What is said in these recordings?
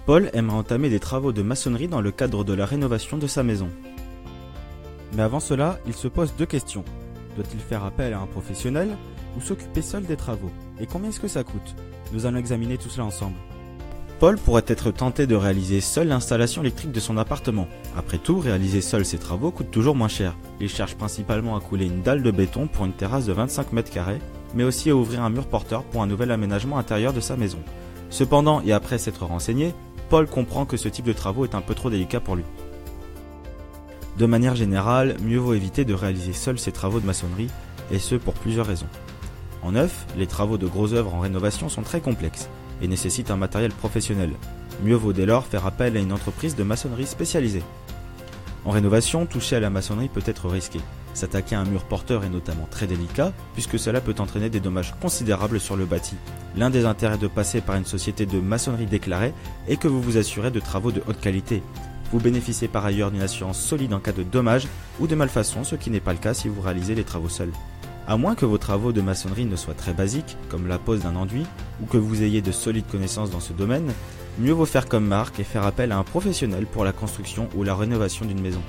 Paul aimerait entamer des travaux de maçonnerie dans le cadre de la rénovation de sa maison. Mais avant cela, il se pose deux questions. Doit-il faire appel à un professionnel ou s'occuper seul des travaux? Et combien est-ce que ça coûte? Nous allons examiner tout cela ensemble. Paul pourrait être tenté de réaliser seul l'installation électrique de son appartement. Après tout, réaliser seul ses travaux coûte toujours moins cher. Il cherche principalement à couler une dalle de béton pour une terrasse de 25 mètres carrés, mais aussi à ouvrir un mur porteur pour un nouvel aménagement intérieur de sa maison. Cependant, et après s'être renseigné, Paul comprend que ce type de travaux est un peu trop délicat pour lui. De manière générale, mieux vaut éviter de réaliser seul ses travaux de maçonnerie, et ce pour plusieurs raisons. En neuf, les travaux de grosses œuvres en rénovation sont très complexes et nécessitent un matériel professionnel. Mieux vaut dès lors faire appel à une entreprise de maçonnerie spécialisée. En rénovation, toucher à la maçonnerie peut être risqué. S'attaquer à un mur porteur est notamment très délicat, puisque cela peut entraîner des dommages considérables sur le bâti. L'un des intérêts de passer par une société de maçonnerie déclarée est que vous vous assurez de travaux de haute qualité. Vous bénéficiez par ailleurs d'une assurance solide en cas de dommages ou de malfaçons, ce qui n'est pas le cas si vous réalisez les travaux seuls. À moins que vos travaux de maçonnerie ne soient très basiques, comme la pose d'un enduit, ou que vous ayez de solides connaissances dans ce domaine, mieux vaut faire comme Marc et faire appel à un professionnel pour la construction ou la rénovation d'une maison.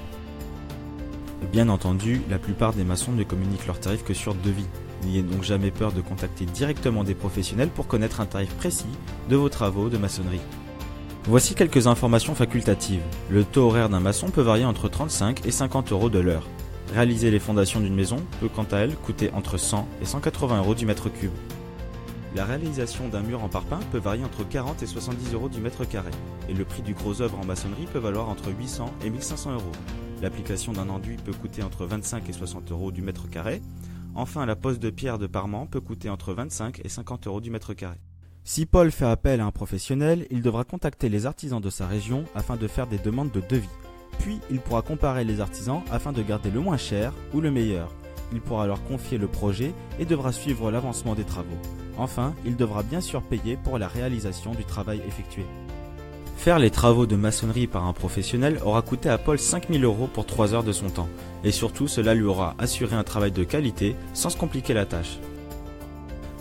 Bien entendu, la plupart des maçons ne communiquent leurs tarifs que sur devis. N'ayez donc jamais peur de contacter directement des professionnels pour connaître un tarif précis de vos travaux de maçonnerie. Voici quelques informations facultatives. Le taux horaire d'un maçon peut varier entre 35 et 50 euros de l'heure. Réaliser les fondations d'une maison peut quant à elle coûter entre 100 et 180 euros du mètre cube. La réalisation d'un mur en parpaing peut varier entre 40 et 70 euros du mètre carré, et le prix du gros œuvre en maçonnerie peut valoir entre 800 et 1500 euros. L'application d'un enduit peut coûter entre 25 et 60 euros du mètre carré. Enfin, la pose de pierre de parement peut coûter entre 25 et 50 euros du mètre carré. Si Paul fait appel à un professionnel, il devra contacter les artisans de sa région afin de faire des demandes de devis. Puis, il pourra comparer les artisans afin de garder le moins cher ou le meilleur. Il pourra leur confier le projet et devra suivre l'avancement des travaux. Enfin, il devra bien sûr payer pour la réalisation du travail effectué. Faire les travaux de maçonnerie par un professionnel aura coûté à Paul 5 000 euros pour 3 heures de son temps. Et surtout, cela lui aura assuré un travail de qualité sans se compliquer la tâche.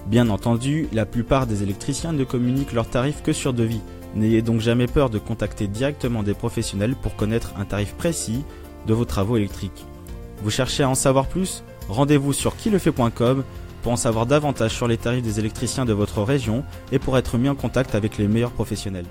Bien entendu, la plupart des électriciens ne communiquent leurs tarifs que sur devis. N'ayez donc jamais peur de contacter directement des professionnels pour connaître un tarif précis de vos travaux électriques. Vous cherchez à en savoir plus? Rendez-vous sur quilefait.com pour en savoir davantage sur les tarifs des électriciens de votre région et pour être mis en contact avec les meilleurs professionnels.